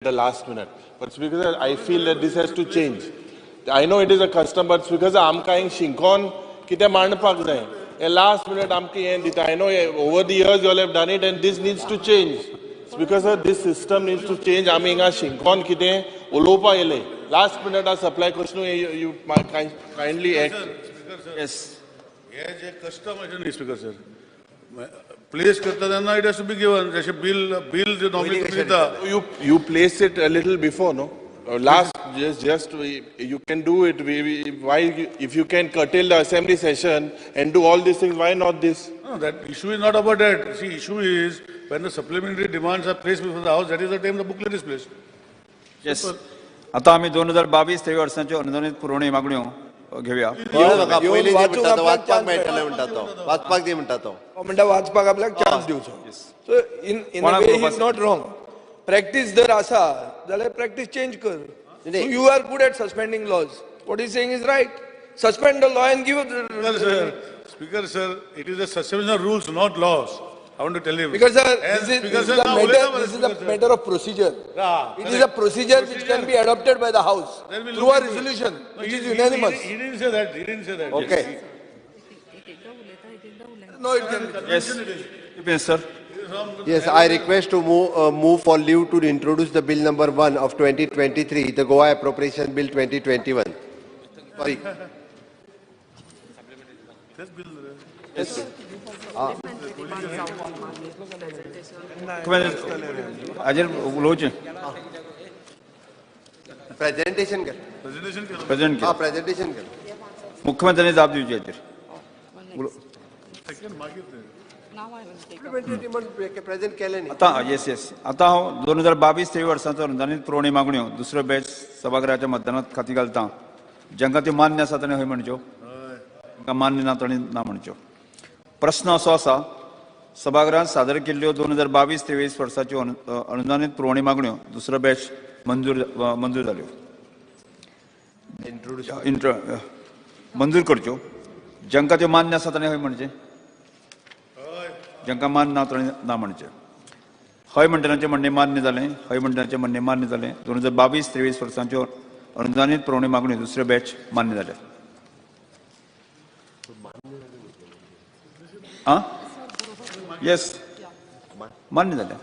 the last minute. But Speaker sir, I feel that this has to change. I know it is a custom, but Speaker sir, I'm kind shinkon kite manpak zay. A last minute I know over the years you all have done it, and this needs to change. Speaker sir, this system needs to change. I mean, shinkon kite olopa ele. Last minute a supply question you kindly act. Speaker sir. Yes. Yes, a custom is Speaker sir. Place karta it has to be given. There's a bill You place it a little before, no? Last, just you can do it. Why, if you can curtail the assembly session and do all these things, why not this? No, that issue is not about that. See, issue is when the supplementary demands are placed before the House, that is the time the booklet is placed. Yes. आता आम्ही 2022-23 वर्षांच्या अनुदानित पुरवणी मागण्यो घेऊया. वाचपाक दी म्हणटा तो. म्हणटा वाचपाक आपल्याक चान्स दिवचो. So in a way he is not wrong. Practice जर आसा जाल्यार practice change कर. So you are good at suspending laws. What he is saying is right. Suspend the law and give it. Speaker sir, it is a suspension of rules, not laws. I want to tell you. Because this is a matter of procedure. It is a procedure which can be adopted by the House through a resolution, which is unanimous. He didn't say that. He didn't say that. Okay. No, it can be. Yes, sir. Yes, I request to move for leave to introduce the bill number 1 of 2023, the Goa Appropriation Bill 2021. Sorry. Yes. Ajal uloche. Presentation. Present. Presentation. मुख्यमंत्र्यांनी जाब दिवची हाचेर. Present केले न्ही. आता yes. आता हांव 2022-23 वर्सांचो अनुदानित पुरवणी मागण्यो दुसरो बॅच सभागृहाच्या मतदानात खाती घालता. जांकां त्यो मान्य आसा ताणें हय म्हणच्यो. जांकां मान्य ना ताणें ना म्हणच्यो. प्रश्न असो आसा, सभागृहात सादर केल्ल्यो 2022-23 वर्साच्यो अनुदानित पुरवणी मागण्यो दुसरो बॅच मंजूर जाल्यो. मंजूर करच्यो. जांकां त्यो मान्य आसा ताणें हय म्हणचें. जांकां मान्य ना ताणें ना म्हणचें. हय म्हणटनाचें म्हणणें मान्य जालें. हय म्हणटनाचें म्हणणें मान्य जालें. 2022-23 वर्साच्यो अनुदानित पुरवणी मागण्यो दुसऱ्यो बॅच मान्य जाल्या. Yes. मान्य झाल्या.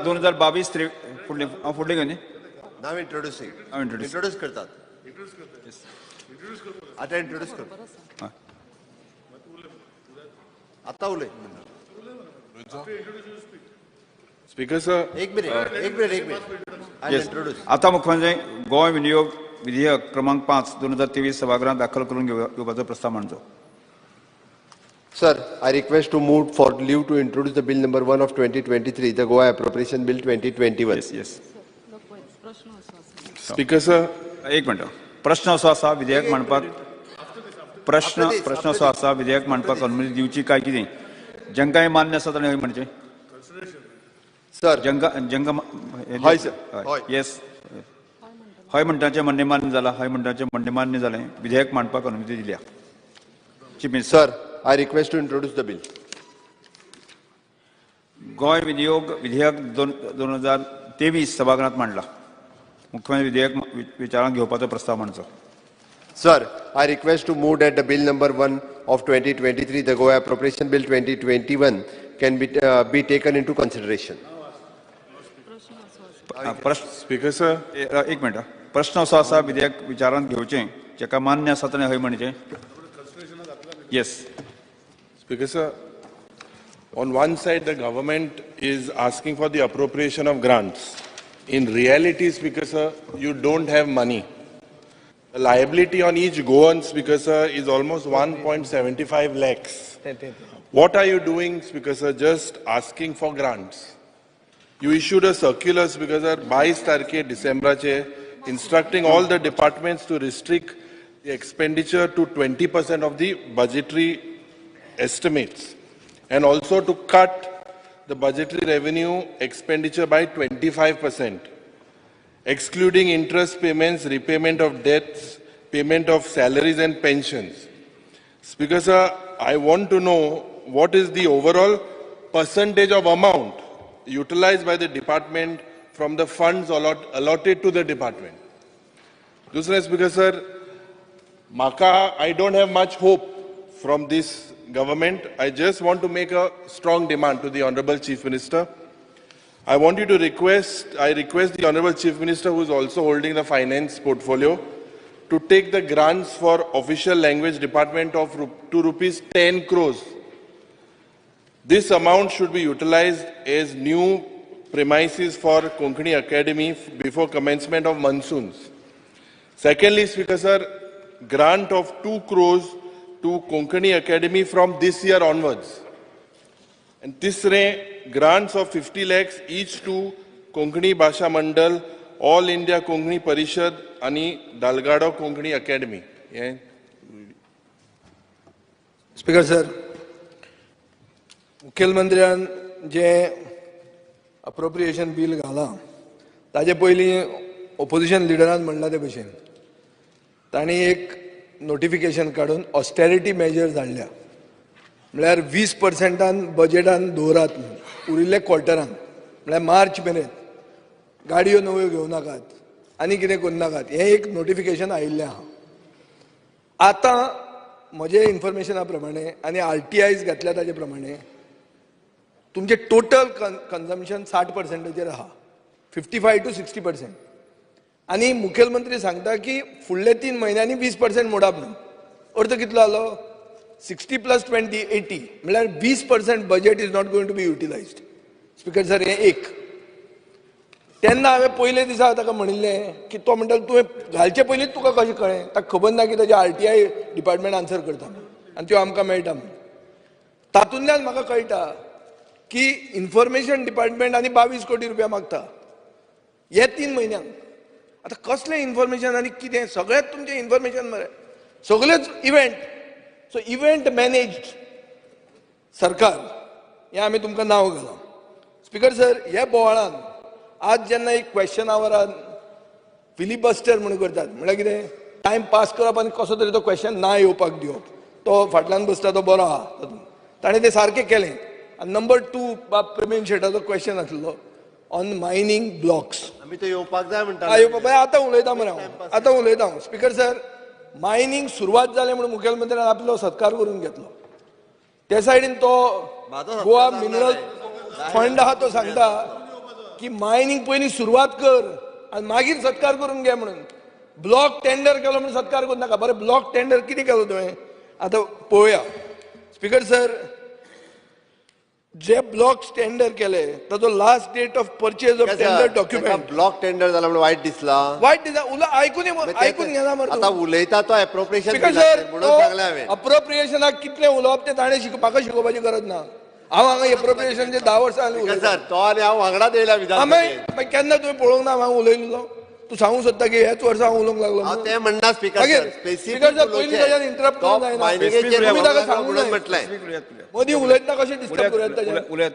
2022-23 फुडले घेवन Now introducing. Introduce करतात. आता introduce कर. आता उलय. Speaker sir. एक मिनिट. I'll introduce. आता मुख्यमंत्री गोवा विनियोग विधेयक क्रमांक 5 2023 सभागृहात दाखल करून घेवपाचो प्रस्ताव मांडचो. Sir, I request to move for leave to introduce the bill number 1 of 2023, the Goa Appropriation Bill 2021. Yes. Speaker sir. एक मिनिट. प्रश्न असो आसा विधेयक मांडपाक प्रश्न असो आसा विधेयक मांडपाक अनुमती दिवची काय कितें. जांकां मान्य आसा ताणें हय म्हणचें. Sir. जांकां हय सर. येस. हय म्हणटाचें म्हणणें मान्य जालां. हय म्हणटाचें म्हणणें मान्य जालें. विधेयक मांडपाक अनुमती दिल्या. Chief minister. Sir, I request to introduce the bill. गोय विनियोग विधेयक 2023 सभागृहात मांडला. मुख्यमंत्री विधेयक विचारांत घेवपाचो प्रस्ताव मांडचो. Sir, I request to move that the bill number 1 of 2023, the Goa Appropriation Bill 2021, can be taken into consideration. Speaker sir. एक मिनिट. प्रश्न असो आसा विधेयक विचारांत घेवचें जाका मान्य आसा ताणें हय म्हणचें. Yes. Speaker sir, on one side the government is asking for the appropriation of grants. In reality, Speaker sir, you don't have money. The liability on each Goan, Speaker sir, is almost 1.75 lakhs. What are you doing, Speaker sir? Just asking for grants. You issued a circular, Speaker sir, 22 December, instructing all the departments to restrict the expenditure to 20% of the budgetary estimates, and also to cut the budgetary revenue expenditure by 25%, excluding interest payments, repayment of debts, payment of salaries and pensions. Speaker sir, I want to know what is the overall percentage of amount utilized by the department from the funds allotted to the department. Dusre Speaker sir, I don't have much hope from this government. I just want to make a strong demand to the Honorable Chief Minister. I request the Honorable Chief Minister, who is also holding the finance portfolio, to take the grants for official language department to rupees 10 crores. This amount should be utilized as new premises for Konkani Academy before commencement of monsoons. Secondly, Speaker sir, grant of 2 crores to Konkani Academy from this year onwards. And tisre, grants of 50 lakhs each to Konkani Bhasha Mandal, All India Konkani Parishad आणि Dalgado Konkani Academy. Yeah. Speaker sir, मुख्यमंत्र्यान जे appropriation bill घाला ताजे पयलीं opposition लिडरान म्हणला ते भशेन तांणी एक नोटिफिकेशन काडून ऑस्टेरिटी मेजर्स हाडल्या म्हळ्यार 20% बजेटान दवरात उरिल्ले क्वॉर्टरान म्हळ्यार मार्च मेरेन गाडयो नव्यो घेवं नाकात आनी कितें करूं नाकात हें एक नोटिफिकेशन आयिल्लें आहा. आतां म्हजे इन्फॉर्मेशना प्रमाणे आनी RTIs घातल्या ताजे प्रमाणे तुमचे टोटल कन्जम्पशन 60%चेर आहा, 55 to 60%. आनी मुखेलमंत्री सांगता की फुडले 3 म्हयन्यांनी 20% मोडाप म्हणून. अर्थ कितलो जालो? 60 + 20 80 म्हळ्यार 20% budget is not going to be utilised. Speaker sir, हें एक. तेन्ना हांवें पयले दिसा ताका म्हणिल्लें की तो म्हणटा तुवें घालचे पयलींच तुका कशें कळ्ळें? ताका खबर ना की ताजे RTI डिपार्टमेंट आन्सर करता आनी त्यो आमकां मेळटा म्हणून. तातूंतल्यान म्हाका कळटा की इन्फॉर्मेशन डिपार्टमेंट आनी 22 कोटी रुपया मागता हे 3 म्हयन्यांक. आतां कसलें इन्फॉर्मेशन आनी कितें? सगळेंच तुमचें इन्फॉर्मेशन मरे, सगळेच इव्हेंट. सो इव्हेंट मॅनेज्ड सरकार हें आमी तुमकां नांव घाला. स्पीकर सर, हे बोवाळान आज जेन्ना एक क्वेश्चन आवरान फिलिबस्टर म्हणून करतात म्हळ्यार कितें टायम पास करप आनी कसो तरी तो क्वेश्चन ना येवपाक दिवप, तो फाटल्यान बसता तो बरो आहा तातूंत, ताणें तें सारकें केलें. आनी नंबर 2 प्रवीण शेटाचो क्वेश्चन आसलो ऑन मायनिंग ब्लॉक्स. आमी तो येवपाक जाय म्हणटा. आतां उलयता मरे हांव, आतां उलयता हांव. स्पीकर सर, मायनिंग सुरवात जालें म्हणून मुखेलमंत्र्यान आपलो सत्कार करून घेतलो. ते सायडीन तो गोवा मिनरल फंड आहा तो सांगता की मायनिंग पयलीं सुरवात कर आनी मागीर सत्कार करून घे म्हणून. ब्लॉक टेंडर केलो म्हणून सत्कार करूं नाका. बरें, ब्लॉक टेंडर कितें केलो तुवें आतां पळोवया. स्पीकर सर, जे ब्लॉक्स टेंडर केले ताचो last date of purchase of tender document. Block tender जाला म्हणून वायट दिसला. आयकून घेना मरे. आता उलयता तो एप्रोप्रिएशन स्पीकर सर, म्हणून सांगलें हांवें. अप्रोप्रिएशनाक कितलें उलोवप तें ताणें म्हाका शिकोवपाची गरज ना. हांव हांगा एप्रोप्रिएशनचे 10 वर्सां सर, तो आनी हांव वांगडाच येयला विधानसभेत. केन्ना तुवें पळोवंक ना हांव उलयलो? तूं सांगूंक सोदता की ह्याच वर्सा हांव उलोवंक लागलो? हांव तें म्हणना स्पीकर सर. स्पीकर सर, पयलीं ताच्यान इंटरप्ट करूंक जायना. तुमी ताका सांगूंक जाय. मदीं उलयतना कशें डिस्टर्ब करूं ताजें?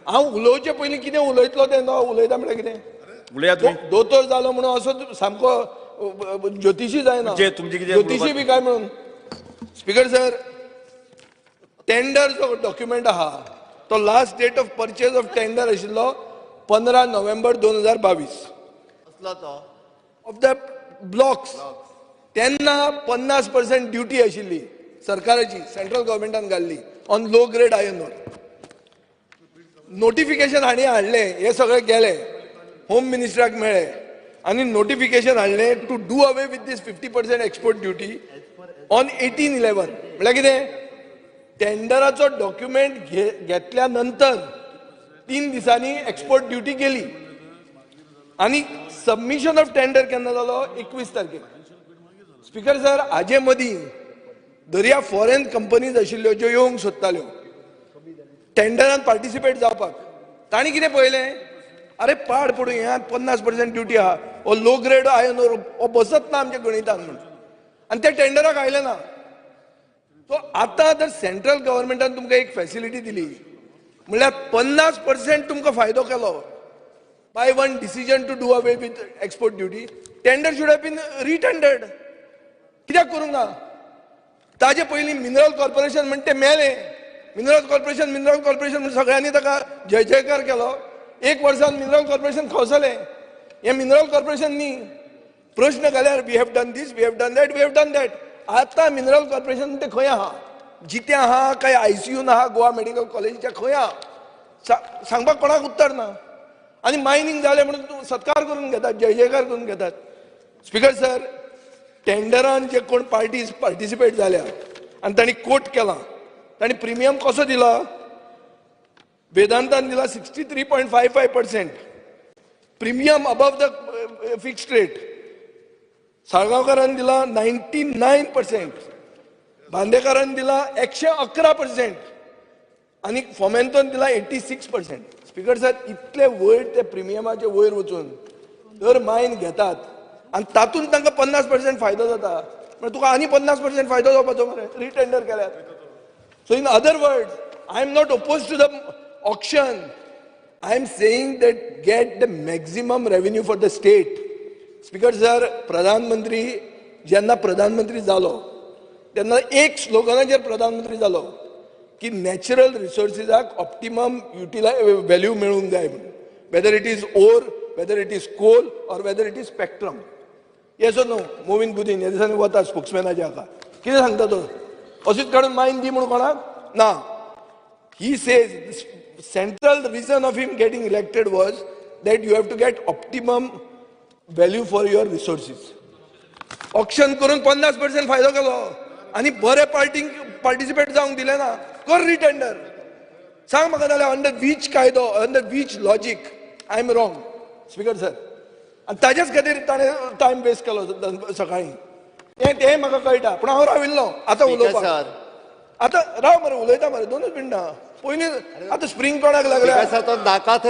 हांव उलोवचे पयलीं कितें उलयतलो तें तो उलयता म्हळ्यार कितें? दोतोर जालो म्हणून असो सामको ज्योतिशी जायना, ज्योतिशी बी काय म्हणून. स्पीकर सर, टेंडर जो डॉक्युमेंट आहा तो last date of purchase of tender आशिल्लो 15 नोव्हेंबर 2022 ऑफ द ब्लॉक्स. तेन्ना 50% ड्युटी आशिल्ली सरकाराची, सेंट्रल गव्हर्मेंटान घाल्ली on low grade iron ore. Notification हांणी हाडलें, हे सगळें गेले, होम मिनिस्टराक मेळ्ळें आनी नोटिफिकेशन हाडलें to do away with these 50% export duty on 18/11. म्हळ्यार कितें? टेंडराचो डॉक्युमेंट घेतल्या नंतर 3 दिसांनी एक्सपोर्ट ड्युटी गेली आनी सबमिशन ऑफ टेंडर केन्ना जालो? 21 तारखेक. स्पीकर सर, हाजे मदीं दर्या फॉरेन कंपनीज आशिल्ल्यो ज्यो येवंक सोदताल्यो टेंडरान पार्टिसिपेट जावपाक, तांणी कितें पळयलें? अरे पाड पडूं, ह्या 50% ड्युटी आहा, हो लो ग्रेड आयर्न ओर हो बसत ना आमच्या गणितान म्हणून, आनी ते टेंडराक आयले ना. सो आतां जर सेंट्रल गव्हर्मेंटान तुमकां एक फॅसिलिटी दिली म्हळ्यार 50% तुमकां फायदो केलो by one decision to do away with export duty, tender should have been retendered. कित्याक करूंक ना? ताजे पयलीं मिनरल कॉर्पोरेशन म्हणटा तें मेलें. मिनरल कॉर्पोरेशन म्हणून सगळ्यांनी ताका जय जयकार केलो एक वर्सान मिनरल कॉर्पोरेशन खवसलें हे मिनरल कॉर्पोरेशन न्ही प्रश्न घाल्यार we have done this we have done that we have done that आतां मिनरल कॉर्पोरेशन ते खंय आहा जिते आहा काय ICUन आहा गोवा मेडिकल कॉलेजीच्या खंय आहा सांगपाक कोणाक उत्तर ना आनी मायनिंग जालें म्हणून तूं सत्कार करून घेतात जय जयकार करून घेतात स्पीकर सर टेंडरान जे कोण पार्टिसिपेट जाल्या आनी तांणी कोट केला तांणी प्रिमियम कसो दिला वेदांतान दिला 63.55% premium above the fixed rate साळगांवकारान दिला 99% बांदेकारान दिला 111% आणि फोमेंतोन दिला 86%. स्पीकर सर इतले वयर ते प्रिमियमाचे वयर वचून दर मायन घेतात आणि तातूंत तांकां 50% फायदो जाता म्हणजे तुका आनी 50% फायदो जावपाचो मरे रिटेंडर केल्यार. So in other words I am not oppose to the auction. I am saying that get the maximum revenue for the state. Speaker sir, प्रधानमंत्री जेन्ना प्रधानमंत्री जालो तेन्ना एक स्लोगनाचेर प्रधानमंत्री जालो की नॅचरल रिसोर्सिसाक ऑप्टिमम व्हॅल्यू मेळूंक जाय म्हणून, whether it is ore, whether it is coal or whether it is spectrum. Yes or no? मोविन गुदीन ह्या दिसांनी वता स्पोक्समॅनाच्या हाका कितें सांगता तो? अशीच काडून मायन दी म्हणून कोणाक ना. He says the central reason of him getting elected was that you have to get optimum value for your resources. Auction करून 50% फायदो केलो आणि बरे पार्टिसिपेट जावंक दिले ना. कर रिटेंडर. सांग म्हाका जाल्यार अंडर वीच कायदो, under which logic I am wrong speaker sir. आणि ताच्याच खातीर ताणें टायम वेस्ट केलो सकाळी. तें म्हाका कळटा पूण हांव राविल्लो आतां उलोवपाक. आता राव मरे उलयता मरे 2 मिनटां पयलीं. आता स्प्रिंग कोणाक लागल्या? नाका थंय